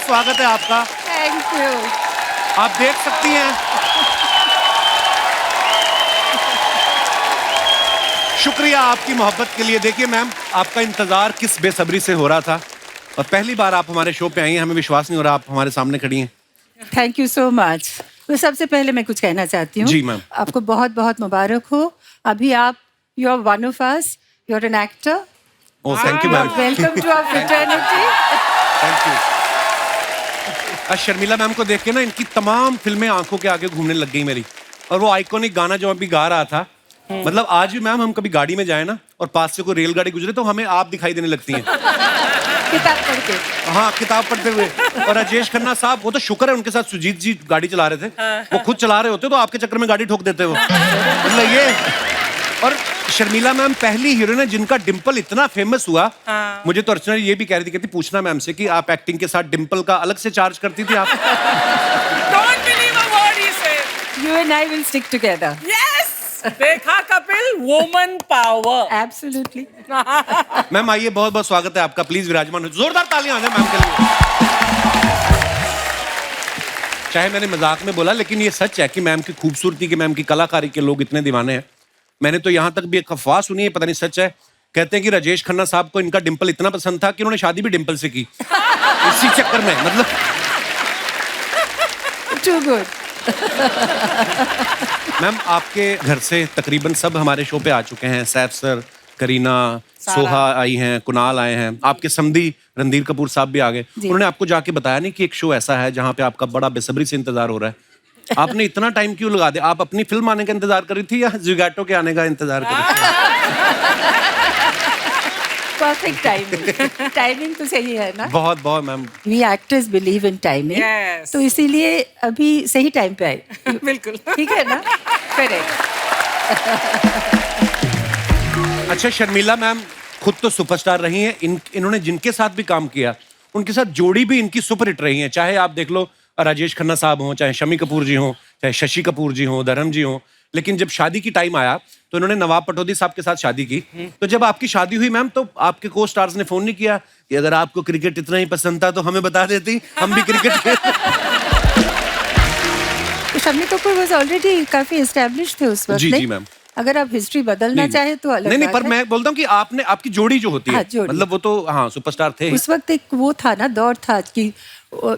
स्वागत है आपका। Thank you. आप देख सकती हैं, शुक्रिया आपकी मोहब्बत के लिए। देखिए मैम, आपका इंतजार किस बेसब्री से हो रहा था और पहली बार आप हमारे शो पे आई हैं, हमें विश्वास नहीं हो रहा आप हमारे सामने खड़ी हैं। Thank you so much. तो सबसे पहले मैं कुछ कहना चाहती हूँ। जी मैम। आपको बहुत बहुत मुबारक हो। अभी आप you are one of us, you are an actor. Oh thank you ma'am. Welcome to our fraternity. Thank you. आज शर्मिला मैम को देख के ना इनकी तमाम फिल्में आंखों के आगे घूमने लग गई मेरी। और वो आइकॉनिक गाना जो अभी गा रहा था, मतलब आज भी मैम हम कभी गाड़ी में जाए ना और पास से कोई रेलगाड़ी गुजरे तो हमें आप दिखाई देने लगती हैं। किताब पढ़ के। हाँ, किताब पढ़ते हुए। और राजेश खन्ना साहब, वो तो शुक्र है उनके साथ सुजीत जी गाड़ी चला रहे थे, वो खुद चला रहे होते तो आपके चक्कर में गाड़ी ठोक देते वो। मतलब ये। और शर्मिला मैम पहली हीरोइन है जिनका डिंपल इतना फेमस हुआ। मुझे तो अर्चना ये भी कह रही थी, कहती पूछना मैम से कि आप एक्टिंग के साथ डिंपल का अलग से चार्ज करती थी आप? Don't believe a word he said. You and I will stick together. Yes. देखा Kapil, woman power. Absolutely. Ma'am आइए, बहुत बहुत स्वागत है आपका। प्लीज विराजमान हो, जोरदार तालियां आ जाए मैम के लिए। चाहे मैंने मजाक में बोला, लेकिन ये सच है कि मैम की खूबसूरती के, मैम की कलाकारी के लोग इतने दीवाने हैं। मैंने तो यहाँ तक भी एक अफवाह सुनी है, पता नहीं सच है, कहते हैं कि राजेश खन्ना साहब को इनका डिंपल इतना पसंद था कि उन्होंने शादी भी डिंपल से की। इसी चक्कर में, मतलब Too good. मैम आपके घर से तकरीबन सब हमारे शो पे आ चुके हैं। सैफ सर, करीना, सोहा आई हैं, कुणाल आए हैं, आपके समधी रणधीर कपूर साहब भी आ गए। उन्होंने आपको जाके बताया नहीं कि एक शो ऐसा है जहाँ पे आपका बड़ा बेसब्री से इंतजार हो रहा है? आपने इतना टाइम क्यों लगा दिया? आप अपनी फिल्म आने का इंतजार कर रही थी या ज़ुगैटो के आने का इंतजार कर रही थी? Perfect timing. टाइमिंग तो सही है ना? बहुत बहुत ma'am. We actors believe in timing. Yes. तो इसीलिए अभी सही टाइम पे आए। बिल्कुल। ठीक है ना? करेक्ट। अच्छा शर्मिला मैम खुद तो सुपरस्टार रही हैं, इन्होंने जिनके साथ भी काम किया उनके साथ जोड़ी भी इनकी सुपर हिट रही है। चाहे आप देख लो राजेश खन्ना साहब हों, चाहे शम्मी कपूर जी हों, चाहे शशि कपूर जी हों, धर्म जी हों। लेकिन जब शादी की टाइम आया तो इन्होंने नवाब पटौदी साहब के साथ शादी की। तो जब आपकी शादी हुई मैम, तो आपके को स्टार्स ने फोन नहीं किया कि अगर आपको क्रिकेट इतना ही पसंद था तो हमें बता देती, हम भी क्रिकेट खेलते। शम्मी कपूर वाज ऑलरेडी काफी एस्टैब्लिश्ड थे उस वक्त। जी नहीं? जी मैम। अगर आप हिस्ट्री बदलना चाहे तो अलग नहीं नहीं, बात पर है। मैं बोलता हूँ कि आपने आपकी जोड़ी जो होती है, हाँ, जोड़ी। मतलब वो तो हाँ सुपरस्टार थे। उस वक्त एक वो था ना, दौर था कि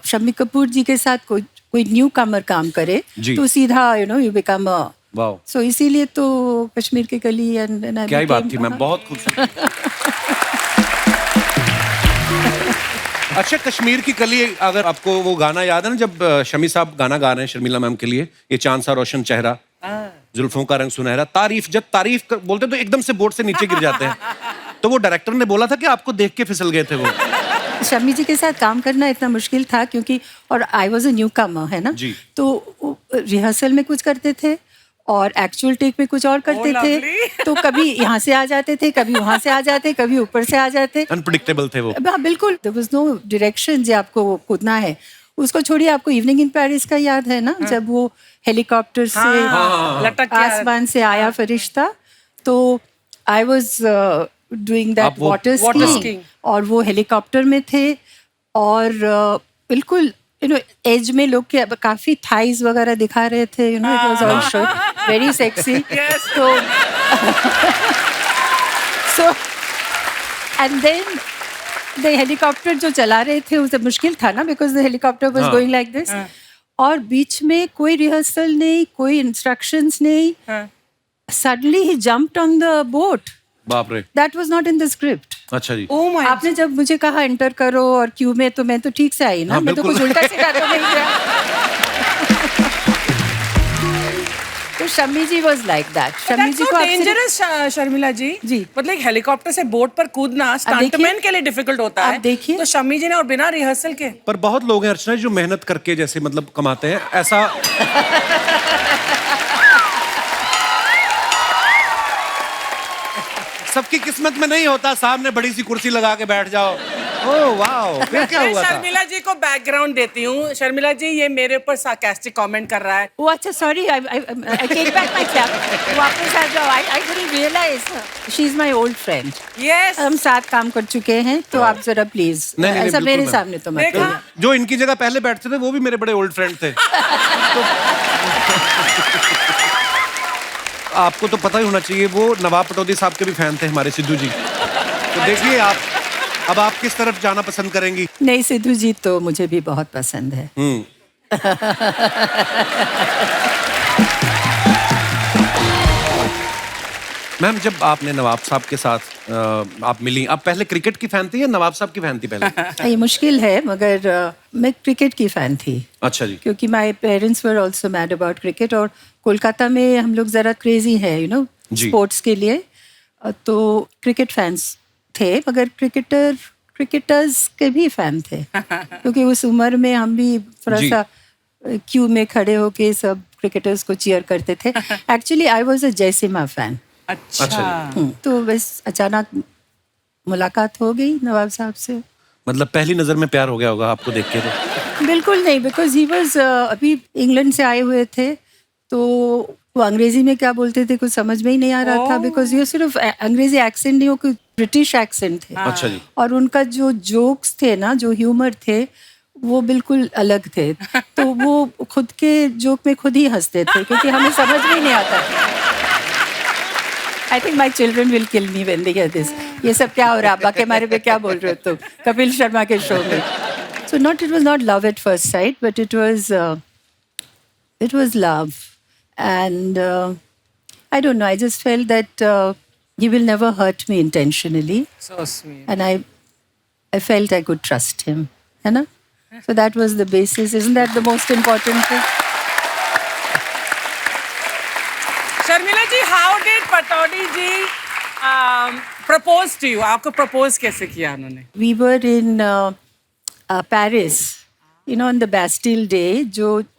शम्मी कपूर जी के साथ कोई न्यू कमर काम करे जी। तो सीधा यू बिकम वाह, सो इसीलिए तो कश्मीर की कली एंड क्या ही बात थी मैम, बहुत खूबसूरत। अच्छा कश्मीर की कली, अगर आपको वो गाना याद है ना जब शमी साहब गाना गा रहे हैं शर्मिला मैम के लिए, ये चांद सा रोशन चेहरा, जुल्फों का रंग सुनहरा, तारीफ जब तारीफ बोलते तो एकदम से बोर्ड से नीचे गिर जाते हैं। तो वो डायरेक्टर ने बोला था कि आपको देख के फिसल गए थे वो। शम्मी जी के साथ काम करना इतना मुश्किल था क्योंकि और आई वॉज अ न्यू कमर, है ना जी। तो रिहर्सल में कुछ करते थे और एक्चुअल टेक में कुछ और करते थे। तो कभी यहाँ से आ जाते थे, कभी वहाँ से आ जाते, कभी ऊपर से आ जाते। अनप्रिडिक्टेबल थे वो। हाँ बिल्कुल, देयर वाज नो डायरेक्शन जो आपको कूदना है। उसको छोड़िए, आपको इवनिंग इन पेरिस का याद है ना? जब वो हेलीकॉप्टर से लटक के आसमान से आया फरिश्ता, तो आई वाज डूइंग दैट आप वो वाटर water स्कीइंग skiing। और वो हेलीकॉप्टर में थे और बिल्कुल एज में लोग के काफी थाइज वगैरह दिखा रहे थे, it was all show very sexy. तो so and then the helicopter जो चला रहे थे उसे मुश्किल था ना, because the helicopter was going like this और बीच में कोई रिहर्सल नहीं, कोई इंस्ट्रक्शंस नहीं। सडनली ही जंप्ड ऑन द बोट। बाप रे। That was not in the script. अच्छा जी। Oh my आपने जब मुझे कहा एंटर करो और क्यू में, तो मैं तो ठीक से आई ना। हाँ, मैं तो कुछ उल्टा सीधा तो नहीं किया। तो शम्मी जी वाज लाइक दैट। शम्मी जी को आपसे डेंजरस शर्मिला जी। जी। मतलब एक हेलीकॉप्टर से बोट पर कूदना स्टंटमैन के लिए डिफिकल्ट होता आप है। देखिए। तो शम्मी जी ने और बिना रिहर्सल के। पर बहुत लोग हैं अर्चना जो मेहनत करके जैसे मतलब कमाते हैं, ऐसा सबकी किस्मत में नहीं होता। सामने बड़ी सी कुर्सी लगा के बैठ जाओ, ओह वाओ, फिर क्या मैं हुआ था? शर्मिला जी को बैकग्राउंड देती हूँ। शर्मिला जी, ये मेरे ऊपर सार्कास्टिक कमेंट कर रहा है। Oh, अच्छा, sorry, I take back my clap. वापस आ जाओ. I didn't realize. She's my old friend. Yes, हम साथ काम कर चुके हैं, तो आप जरा प्लीज नहीं, नहीं, ऐसा बिल्कुल मेरे मैम। सामने तो मत देखा? करो. जो इनकी जगह पहले बैठते थे वो भी मेरे बड़े ओल्ड फ्रेंड थे। तो आपको तो पता ही होना चाहिए, वो नवाब पटौदी साहब के भी फैन थे हमारे, सिद्धू जी। तो देखिए आप, अब आप किस तरफ जाना पसंद करेंगी? नहीं, सिद्धू जी तो मुझे भी बहुत पसंद है. मैम, जब आपने नवाब साहब के साथ आप मिली, आप पहले क्रिकेट की फैन थी या नवाब साहब की फैन थी पहले? ये मुश्किल है, मगर मैं क्रिकेट की फैन थी, अच्छा जी। क्योंकि my parents were also mad about cricket, और कोलकाता में हम लोग जरा क्रेजी है, जी। स्पोर्ट्स के लिए. तो क्रिकेट फैंस थे, मगर क्रिकेटर्स के भी फैन थे, क्योंकि उस उम्र में हम भी थोड़ा जी। सा क्यू में खड़े होके सब क्रिकेटर्स को चीयर करते थे. Actually I was a Jaisimha fan. अच्छा, अच्छा तो बस अचानक मुलाकात हो गई नवाब साहब से. मतलब पहली नजर में प्यार हो गया होगा आपको देख के तो? बिल्कुल नहीं, बिकॉज ही वाज अभी इंग्लैंड से आए हुए थे, तो वो अंग्रेजी में क्या बोलते थे कुछ समझ में ही नहीं आ रहा था, बिकॉज ये सिर्फ अंग्रेजी एक्सेंट नहीं, वो कोई ब्रिटिश एक्सेंट थे. अच्छा जी। और उनका जो जोक्स थे ना, जो ह्यूमर थे, वो बिल्कुल अलग थे. तो वो खुद के जोक में खुद ही हंसते थे, क्योंकि हमें समझ में ही नहीं आता. I think my children will kill me when they hear this. ये सब क्या हो रहा है, अब्बा के बारे में क्या बोल रहे हो तुम कपिल शर्मा के शो में? So not, it was not love at first sight, but it was love. And I don't know, I just felt that he will never hurt me intentionally, so sweet. and I felt I could trust him, है ना? So that was the basis. Isn't that the most important thing? Sharmila ji, how did Pataudi ji propose to you? आपको propose कैसे किया उन्होंने? We were in Paris, on the Bastille Day,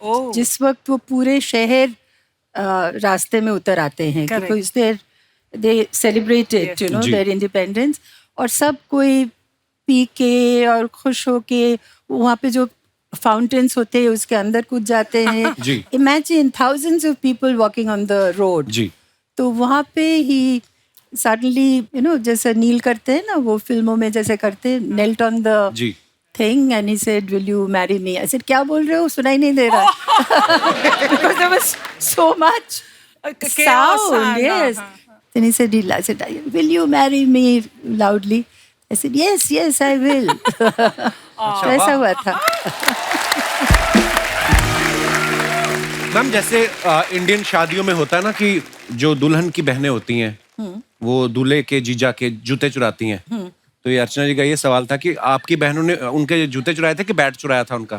Oh. जिस वक्त वो पूरे शहर रास्ते में उतर आते हैं, Correct. because they celebrated, Yes. Ji. their independence, और सब कोई पी के और खुश होके वहाँ पे जो फाउंटेन्स होते हैं उसके अंदर कूद जाते हैं. जी. Imagine thousands of people walking on the road. जी। तो वहाँ पे ही सडनली जैसे नील करते हैं ना, वो फिल्मों में जैसे करते हैं, knelt on the ji. thing and he said, will you marry me? I said, क्या बोल रहे हो, सुनाई नहीं दे रहा. Because there was so much Chaos, sound. Yes. Then he said, I said, will you marry me loudly? I said, yes, I will. तो ऐसा हुआ था. मैम, जैसे इंडियन शादियों में होता है ना कि जो दुल्हन की बहनें होती हैं वो दूल्हे के जीजा के जूते चुराती हैं. तो ये अर्चना जी का ये सवाल था कि आपकी बहनों ने उनके जूते चुराए थे कि बैट चुराया था उनका?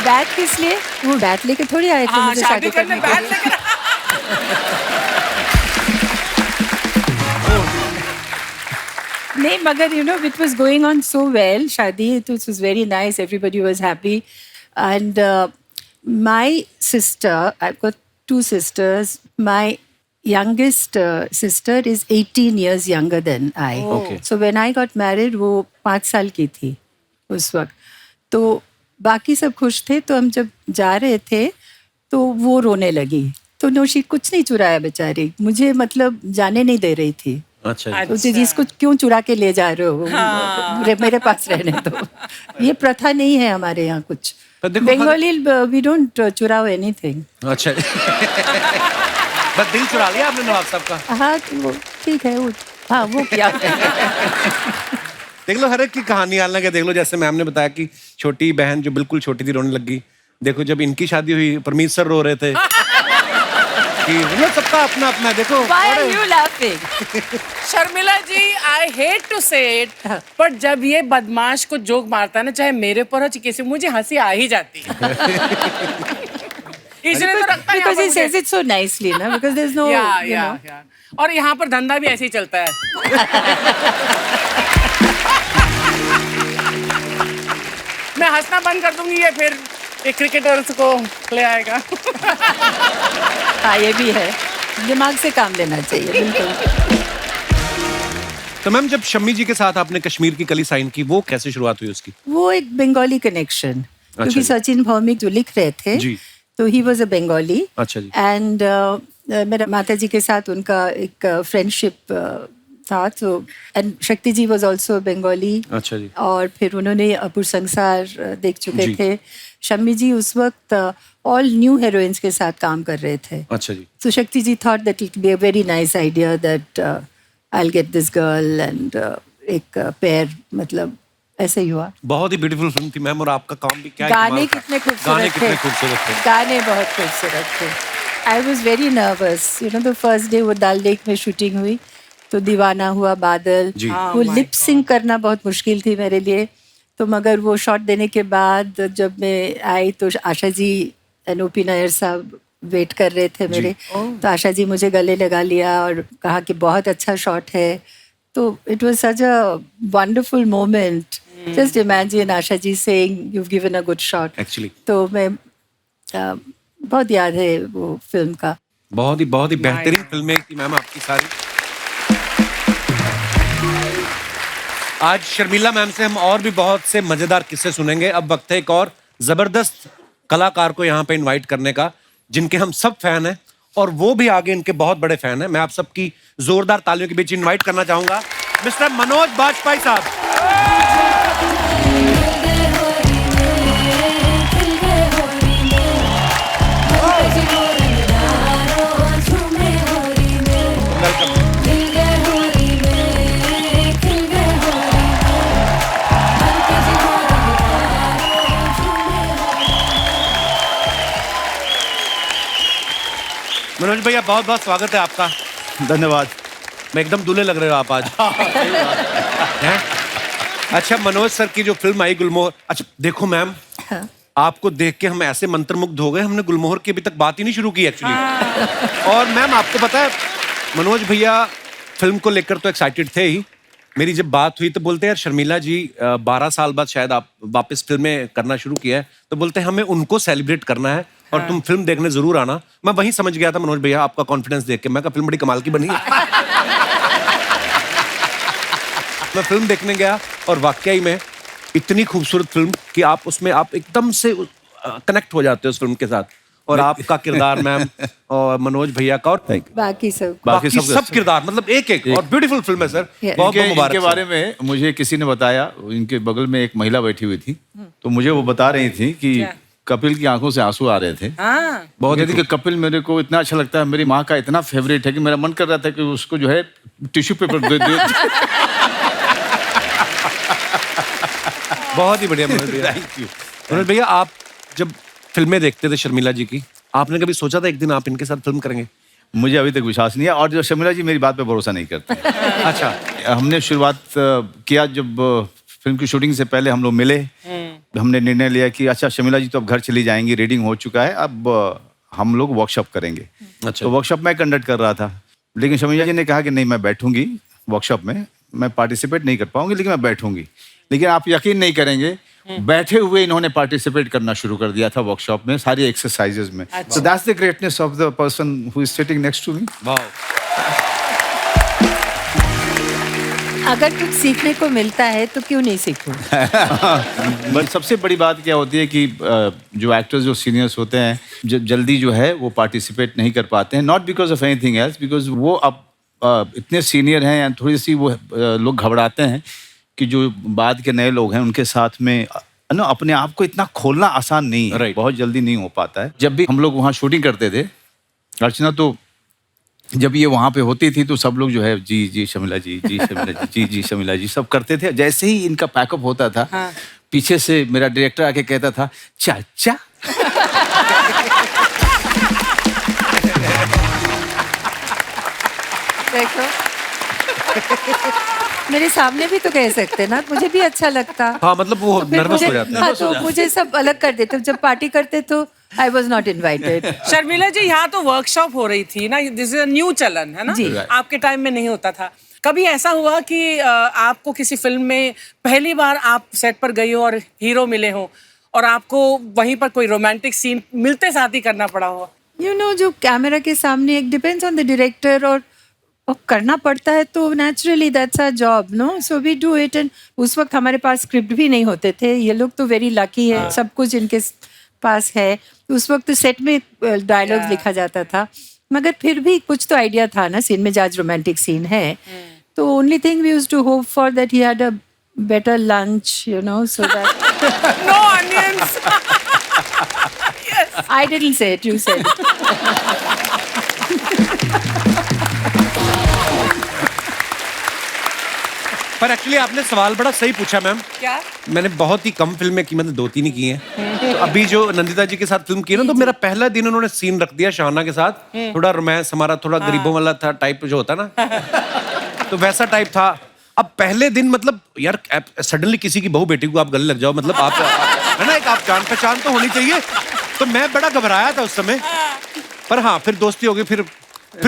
बैट किस लिए? वो बैट लेके थोड़ी आए थे हाँ, मुझे शादी शादी करने करने के बैठ लिए. लेकर नहीं, मगर it was going on so well, शादी, it was very nice, everybody was happy. And my sister, I've got two sisters, my youngest sister is 18 years younger than I. Okay. So when I got married, वो 5 साल की थी उस वक्त. तो बाकी सब खुश थे, तो हम जब जा रहे थे तो वो रोने लगी. तो नौशी कुछ नहीं चुराया बेचारी, मुझे मतलब जाने नहीं दे रही थी. अच्छा तो जिसको क्यों चुरा के ले जा रहे हो, मेरे पास रहने दो. ये प्रथा नहीं है हमारे यहाँ कुछ. पर देखो, बंगाली वी डोंट चुराओ एनीथिंग. अच्छा. बस दिल चुरा लिया आपने नवाब साहब का. हाँ, तो वो ठीक है, वो हाँ वो क्या. देख लो, हर एक की कहानी अलग है. देख लो, जैसे मैम ने बताया कि छोटी बहन जो बिल्कुल छोटी थी रोने लगी. देखो, जब इनकी शादी हुई परमीत सर रो रहे थे कि सबका अपना अपना. देखो, Why are you laughing? Sharmila ji, I hate to say it, पर जब ये बदमाश को जोक मारता है ना, चाहे मेरे पर हो चाहे किसी, मुझे हंसी आ ही जाती है. इसलिए तो रखता है यहाँ Because पर he मुझे. says it so nicely, ना? Because there's no, या. और यहाँ पर धंधा भी ऐसे ही चलता है. मैं हंसना बंद कर दूंगी, ये फिर एक क्रिकेटर्स को ले आएगा. हाँ, ये भी है. दिमाग से काम लेना चाहिए, बिल्कुल. तो मैम जब शम्मी जी के साथ आपने कश्मीर की कली साइन की, वो कैसे शुरुआत हुई उसकी? वो एक बंगाली कनेक्शन, क्योंकि जी। सचिन भौमिक जो लिख रहे थे जी। तो ही वॉज अ बंगाली। अच्छा जी। एंड मेरा माता जी के साथ उनका एक फ्रेंडशिप था, तो एंड शक्ति जी वॉज ऑल्सो बंगाली। अच्छा जी। और फिर उन्होंने अपूर संसार देख चुके जी। थे। शम्मी जी उस वक्त ऑल न्यू हीरोइंस के साथ काम कर रहे थे। अच्छा जी। So Shakti ji thought that it would be a very nice idea that I'll get this girl and एक pair, मतलब ऐसे ही हुआ। बहुत ही ब्यूटीफुल फिल्म थी मैम, और आपका काम भी क्या गाने कमाल था। कितने गाने खूबसूरत कितने थे। खूबसूरत थे। गाने बहुत खूबसूरत थे। I was very nervous, you know, the first day वो दाल लेक में शूटिंग हुई तो दीवाना हुआ बादल, जी। वो my लिप सिंक करना बहुत मुश्किल थी मेरे लिए। तो मगर वो शॉट देने के बाद जब मैं आई तो आशा जी एंड ओपी नायर साहब वेट कर रहे थे मेरे। तो आशा जी मुझे गले लगा लिया और कहा कि बहुत अच्छा शॉट है। तो it was such a wonderful moment. Just imagine Asha ji saying you given a good shot. Actually तो मैं बहुत याद है वो फिल्म का। बहुत ही बेहतरीन फिल्में थी मैम आपकी सारी। आज शर्मिला मैम से हम और भी बहुत से मजेदार किस्से सुनेंगे। अब वक्त है एक और जबरदस्त कलाकार को यहाँ पे इनवाइट करने का, जिनके हम सब फैन हैं और वो भी आगे इनके बहुत बड़े फैन हैं। मैं आप सबकी जोरदार तालियों के बीच इनवाइट करना चाहूंगा मिस्टर मनोज बाजपेयी साहब। वेलकम। मनोज भैया बहुत बहुत स्वागत है आपका। धन्यवाद। मैं एकदम दूल्हे लग रहे हो आप आज। हैं? अच्छा मनोज सर की जो फिल्म आई गुलमोहर, अच्छा देखो मैम, हाँ। आपको देख के हम ऐसे मंत्रमुग्ध हो गए, हमने गुलमोहर की अभी तक बात ही नहीं शुरू की एक्चुअली। और मैम आपको पता है मनोज भैया फिल्म को लेकर तो एक्साइटेड थे ही। मेरी जब बात हुई तो बोलते यार शर्मिला जी 12 साल बाद शायद आप वापस फिल्में करना शुरू किया है, तो बोलते हैं हमें उनको सेलिब्रेट करना है और तुम फिल्म देखने जरूर आना। मैं वहीं समझ गया था मनोज भैया आपका कॉन्फिडेंस देख के, मैं कहा फिल्म बड़ी कमाल की बनी है। मैं फिल्म देखने गया और वाकई में इतनी खूबसूरत फिल्म कि आप उसमें आप एकदम से कनेक्ट हो जाते हो उस फिल्म के साथ। और आपका किरदार मैम और मनोज भैया का और बाकी सब बाकी सब सब किरदार मतलब एक एक और ब्यूटीफुल फिल्म है सर। Yeah. बहुत बहुत इनके मुबारक सर। बारे में मुझे किसी ने बताया, इनके बगल में एक महिला बैठी हुई थी, तो मुझे वो बता रही थी कि क्या? कपिल की आंखों से आंसू आ रहे थे। हाँ बहुत कहती कि कपिल मेरे को इतना अच्छा लगता है, मेरी माँ का इतना फेवरेट है कि मेरा मन कर रहा था कि उसको जो है टिश्यू पेपर दे दे। बहुत ही बढ़िया मनोज भैया। Thank you. मनोज भैया आप जब फिल्में देखते थे शर्मिला जी की, आपने कभी सोचा था एक दिन आप इनके साथ फिल्म करेंगे? मुझे अभी तक विश्वास नहीं है, और जो शर्मिला जी मेरी बात पे भरोसा नहीं करते। अच्छा हमने शुरुआत किया जब फिल्म की शूटिंग से पहले हम लोग मिले। हमने निर्णय लिया कि अच्छा शर्मिला जी तो अब घर चली जाएंगी, रीडिंग हो चुका है, अब हम लोग वर्कशॉप करेंगे। अच्छा तो वर्कशॉप मैं कंडक्ट कर रहा था, लेकिन शर्मिला जी ने कहा कि नहीं मैं बैठूंगी वर्कशॉप में, मैं पार्टिसिपेट नहीं कर पाऊंगी लेकिन मैं बैठूंगी। लेकिन आप यकीन नहीं करेंगे, बैठे हुए इन्होंने पार्टिसिपेट करना शुरू कर दिया था वर्कशॉप में सारी एक्सरसाइजेज में। So that's the greatness of the person who is sitting next to me. वाह। अगर कुछ सीखने को मिलता है तो क्यों नहीं सीखूं? बट सबसे बड़ी बात क्या होती है कि जो एक्टर्स जो सीनियर्स होते हैं जल्दी जो है वो पार्टिसिपेट नहीं कर पाते हैं, not because of anything else, because वो अब इतने सीनियर हैं, थोड़ी सी वो लोग घबराते हैं कि जो बाद के नए लोग हैं उनके साथ में ना अपने आप को इतना खोलना आसान नहीं है। Right. बहुत जल्दी नहीं हो पाता है। जब भी हम लोग वहाँ शूटिंग करते थे अर्चना, तो जब ये वहाँ पे होती थी तो सब लोग जो है जी जी शर्मिला जी, जी शर्मिला जी, जी जी शर्मिला जी सब करते थे। जैसे ही इनका पैकअप होता था, पीछे से मेरा डायरेक्टर आके कहता था चाचा। देखो मेरे सामने भी तो कह सकते ना, मुझे भी अच्छा लगता। हाँ मतलब वो तो फिर नर्वस मुझे- हो जाते हैं। हाँ, तो मुझे सब अलग कर देते। जब पार्टी करते तो I was not invited. Sharmila ji यहाँ तो वर्कशॉप हो रही थी ना, दिस इज अ न्यू चलन है ना, जी। आपके टाइम में नहीं होता था। कभी ऐसा हुआ कि आपको किसी फिल्म में पहली बार आप सेट पर गई हो और हीरो मिले हो और आपको वहीं पर कोई रोमांटिक सीन मिलते साथ ही करना पड़ा हो? यू नो जो कैमरा के सामने एक डिपेंड्स ऑन द डायरेक्टर और और करना पड़ता है तो naturally that's a job, no, so we do it. And उस वक्त हमारे पास स्क्रिप्ट भी नहीं होते थे, ये लोग तो वेरी लकी है, सब कुछ इनके पास है। उस वक्त सेट में डायलॉग्स लिखा जाता था, मगर फिर भी कुछ तो आइडिया था ना सीन में, आज रोमांटिक सीन है तो only thing we used to hope for that he had a better lunch, you know, so that No onions. I didn't say it, you said it. पर एक्चुअली आपने सवाल बड़ा सही पूछा मैम। क्या? मैंने बहुत ही कम फिल्में की, मतलब 2-3 ही की हैं। तो अभी जो नंदिता जी के साथ फिल्म की ना, तो मेरा पहला दिन उन्होंने सीन रख दिया शाहना के साथ, थोड़ा रोमांस हमारा थोड़ा गरीबों वाला था टाइप जो होता ना, तो वैसा टाइप था। अब पहले दिन मतलब यार सडनली किसी की बहू बेटी को आप गले लग जाओ, मतलब आप है ना, एक आप जान पहचान तो होनी चाहिए। तो मैं बड़ा घबराया था उस समय, पर हाँ फिर दोस्ती हो गई। फिर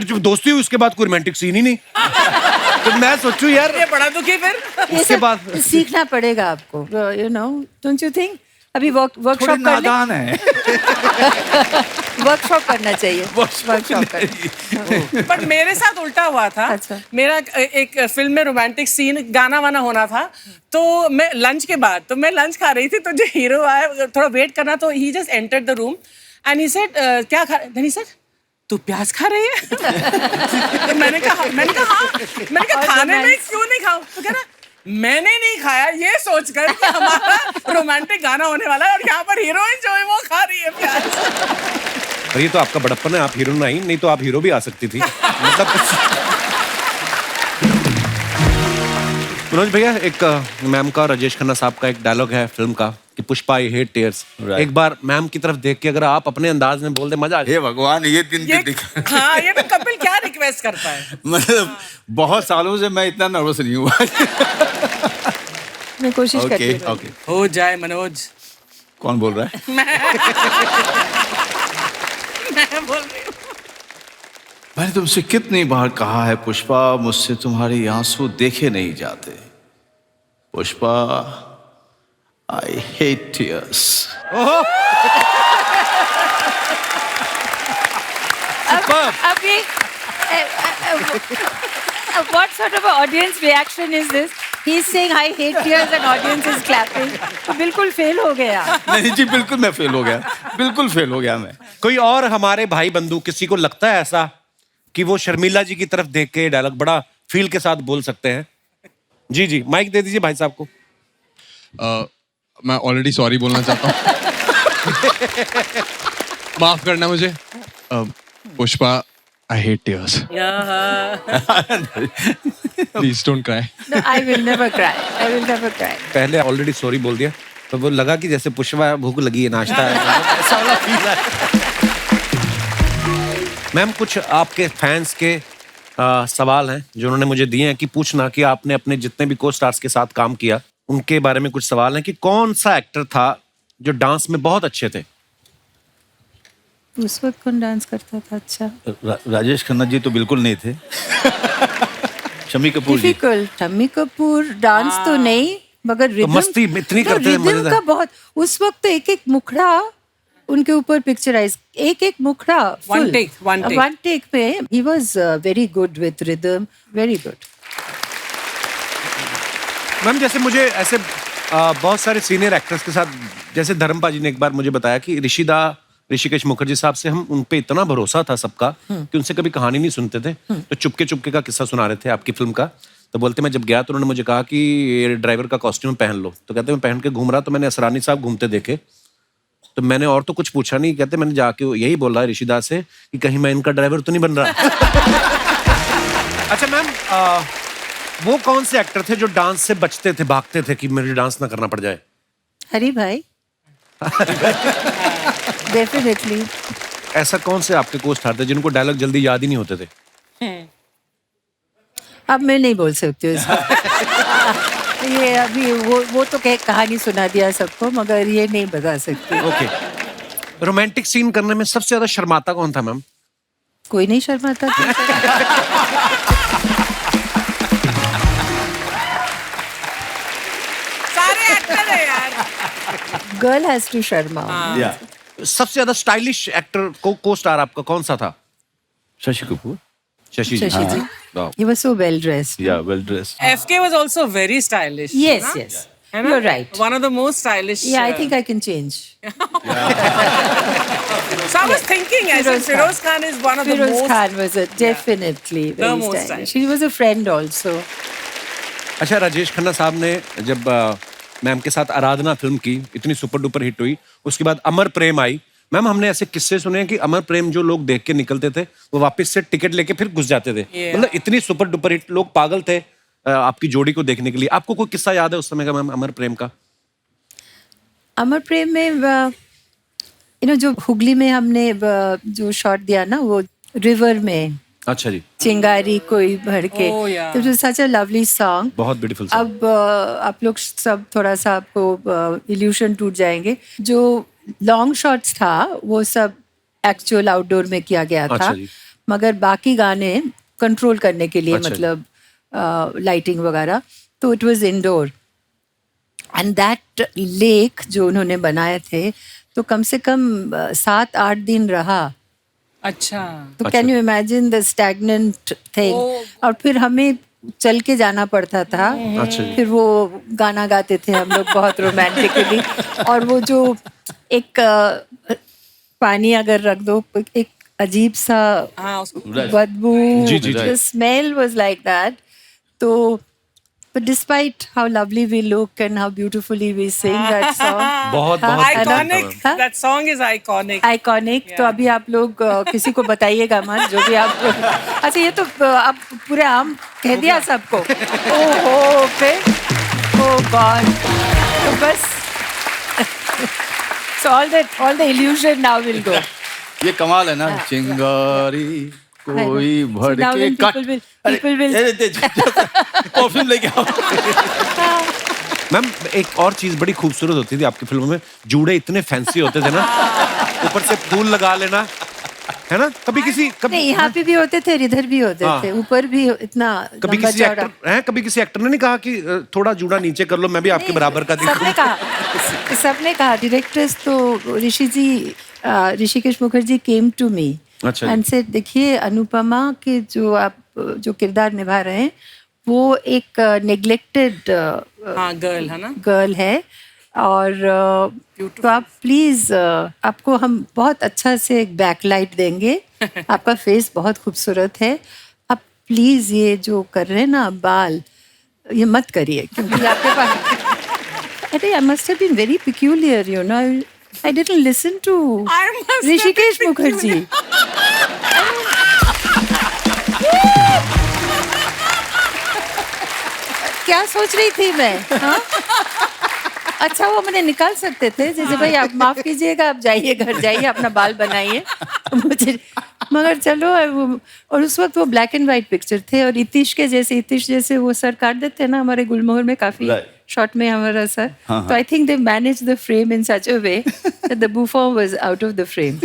जो दोस्ती हुई उसके बाद कोई रोमांटिक सीन ही नहीं। तो मैं सोचूं यार ये बड़ा दुखी फिर। ये उसके सब बाद सीखना पड़ेगा आपको, you know, don't you think? अभी वर्कशॉप थोड़ी कर ले, नादान है। वर्कशॉप करना चाहिए, वर्कशॉप करना। बट मेरे साथ उल्टा हुआ था। अच्छा। मेरा एक फिल्म में रोमांटिक सीन गाना वाना होना था, तो मैं लंच के बाद, तो मैं लंच खा रही थी, तो जो हीरो आया थोड़ा वेट करना, तो he just entered the room and he said क्या खा रहे? ही सेड तू प्याज खा रही है? तो मैंने कहा हाँ। मैंने कहा खाने में क्यों नहीं खाऊं? तो कह रहा मैंने नहीं खाया ये सोचकर कि हमारा रोमांटिक गाना होने वाला है और यहाँ पर हीरोइन जो है वो खा रही है प्याज। और ये तो आपका बड़प्पन है, आप हीरो नहीं तो आप हीरो भी आ सकती थी मतलब। मनोज भैया, एक मैम का, राजेश खन्ना साहब का एक डायलॉग है फिल्म का कि पुष्पा आई हेट टीयर्स। एक बार मैम की तरफ देख के अगर आप अपने अंदाज में बोल दे, मजा आ जाए। हे भगवान, ये दिन ये तो दिखा। हाँ, ये तो कपिल क्या रिक्वेस्ट करता है। मतलब बहुत सालों से मैं इतना नर्वस नहीं हुआ। मैं कोशिश करती ओके हूँ। ओके। हो जाए मनोज। कौन बोल रहा है? मैं बोल रही हूँ। मैंने तुमसे कितनी बार कहा है पुष्पा, मुझसे तुम्हारे आंसू देखे नहीं जाते। Pushpa, I hate tears. अब ये what sort of an audience reaction is this? He's saying I hate tears and audience is clapping. तो बिल्कुल फेल हो गया। नहीं जी, बिल्कुल मैं फेल हो गया, बिल्कुल फेल हो गया मैं। कोई और हमारे भाई बंधु किसी को लगता है ऐसा कि वो शर्मिला जी की तरफ देख के डायलॉग बड़ा फील के साथ बोल सकते हैं? जी जी, माइक दे दीजिए भाई साहब को। मैं ऑलरेडी सॉरी बोलना चाहता हूँ। माफ करना मुझे। Pushpa, I hate tears. Please don't cry. No, I will never cry. I will never cry. पहले ऑलरेडी सॉरी बोल दिया तो वो लगा कि जैसे पुष्पा भूख लगी है, नाश्ता है, ऐसा वाला फील है। मैम, कुछ आपके फैंस के सवाल हैं जो उन्होंने मुझे दिए हैं कि पूछना कि आपने अपने जितने भी को स्टार्स के साथ काम किया उनके बारे में कुछ सवाल हैं कि कौन सा एक्टर था जो डांस में बहुत अच्छे थे? उस वक्त कौन डांस करता था अच्छा? राजेश खन्ना जी तो बिल्कुल नहीं थे। शम्मी कपूर जी। डिफिकल्ट। शम्मी कपूर डांस तो नहीं, मगर रिदम मस्ती इतनी करते थे, रिदम मजेदार। का बहुत। उस वक्त तो एक एक मुखड़ा उनके ऊपर पिक्चराइज, एक एक मुखड़ा One take. वन टेक पे he was very good with rhythm, very good. Ma'am, जैसे मुझे ऐसे बहुत सारे सीनियर एक्टर्स के साथ, जैसे धर्मपा जी ने एक बार मुझे बताया कि ऋषिकेश मुखर्जी साहब से हम उन पे इतना भरोसा था सबका कि उनसे कभी कहानी नहीं सुनते थे, तो चुपके चुपके का किस्सा सुना रहे थे आपकी फिल्म का। तो बोलते मैं जब गया तो उन्होंने मुझे कहा कि ये ड्राइवर का कॉस्ट्यूम पहन लो, तो कहते मैं पहन के घूम रहा तो मैंने असरानी साहब घूमते देखे, तो मैंने और तो कुछ पूछा नहीं, कहते मैंने जाके यही बोला ऋषिदास से कि कहीं मैं इनका ड्राइवर तो नहीं बन रहा। अच्छा मैम, वो कौन से एक्टर थे जो डांस से बचते थे, भागते थे कि मुझे डांस ना करना पड़ जाए? हरी भाई। डेफिनेटली। ऐसा कौन से आपके को स्टार थे जिनको डायलॉग जल्दी याद ही नहीं होते थे? अब मैं नहीं बोल सकती हूँ इसको। ये अभी वो तो कहानी सुना दिया सबको, मगर ये नहीं बता सकती। ओके। रोमांटिक सीन करने में सबसे ज्यादा शर्माता कौन था मैम? कोई नहीं शर्माता था। सारे एक्टर है यार। गर्ल हैज टू शर्मा। या सबसे ज्यादा स्टाइलिश एक्टर को स्टार आपका कौन सा था? शशि कपूर। शशि जी Shashi ji. Wow. He was so well dressed. या well dressed FK was also very stylish. Yes, है ना? yes. है ना? You're right. One of the most stylish. Yeah, I think I can change. So I was thinking, I said Feroz Khan is one of the Firoz most. Khan was definitely The very most stylish. stylish. He was a friend also. अच्छा, राजेश खन्ना साहब ने जब ma'am के साथ आराधना film की, इतनी super duper hit हुई, उसके बाद अमर प्रेम आई। मैम, हमने ऐसे किस्से सुने हैं कि अमर प्रेम जो लोग देख के निकलते थे, वो वापस से टिकट लेके फिर घुस जाते थे। Yeah. मतलब इतनी सुपर डुपर हिट, लोग पागल थे आपकी जोड़ी को देखने के लिए। आपको कोई किस्सा याद है उस समय का मैम, अमर प्रेम का? अमर प्रेम में जो हुगली में हमने जो शॉट दिया ना, वो रिवर में अच्छा जी, चिंगारी कोई भर के, Oh, yeah. तो सच अ लवली सॉन्ग। बहुत ब्यूटीफुल। अब आप लोग सब थोड़ा सा आपको इल्यूशन टूट जाएंगे। जो लॉन्ग शॉट्स था वो सब एक्चुअल आउटडोर में किया गया था, अच्छा जी। मगर बाकी गाने कंट्रोल करने के लिए, अच्छा जी। मतलब लाइटिंग वगैरह, तो it was indoor. And that lake जो उन्होंने बनाए थे, तो कम से कम 7-8 दिन रहा। अच्छा. तो can you imagine the stagnant thing. और फिर हमें चल के जाना पड़ता था। अच्छा जी। फिर वो गाना गाते थे हम लोग बहुत रोमांटिकली। और वो जो एक पानी अगर रख दो, एक अजीब सा हाँ, उसको बदबू, जी, जी, जी। The smell was like that. तो but despite how lovely we look and how beautifully we sing that song, बहुत हाँ, बहुत iconic. हाँ? That song is iconic. Iconic. तो अभी आप लोग किसी को बताइएगा मत, जो भी आप अच्छा, ये तो आप पूरे आम कह दिया सबको। ओहो, फिर ओ गॉड, तो बस so all the illusion now will go. ये कमाल है ना, चिंगारी कोई So now भड़के when cut. people will perfume लेके आओ। मैम, एक और चीज बड़ी खूबसूरत होती थी आपकी फिल्मों में, जूड़े इतने फैंसी होते थे ना, ऊपर से फूल लगा लेना, है ना? कभी नहीं, यहाँ पे भी होते थे, इधर भी होते हाँ। थे, ऊपर भी इतना कभी लंबा किसी चौड़ा। एक्टर हैं, कभी किसी एक्टर ने नहीं कहा कि थोड़ा जूड़ा नीचे कर लो, मैं भी आपके बराबर का सबने दिखूं? कहा, सबने कहा। डायरेक्टर्स तो Rishikesh Mukherjee came to me अच्छा जी। एंड से, देखिए अनुपमा के जो आप जो किरदार निभा रहे हैं, वो एक नेग्लेक्टेड हाँ, गर्ल है ना. गर्ल है। और तो आप प्लीज, आपको हम बहुत अच्छा से एक बैकलाइट देंगे। आपका फेस बहुत खूबसूरत है। आप प्लीज ये जो कर रहे हैं ना बाल, ये मत करिए, क्योंकि आपके पास अरे I must have been very peculiar, you know, I didn't listen to I must have Rishikesh been Mukherjee. क्या सोच रही थी मैं, हाँ? अच्छा, वो मुझे निकाल सकते थे, जैसे भाई आप माफ कीजिएगा, आप जाइए, घर जाइए, अपना बाल बनाइए मुझे, मगर चलो। और उस वक्त वो ब्लैक एंड व्हाइट पिक्चर थे, और इतिश जैसे वो सर काट देते हैं ना हमारे गुलमोहर में, काफी शॉर्ट में हमारा सर। तो I think they manage the frame in such a way that the बुफॉन was out of the frame.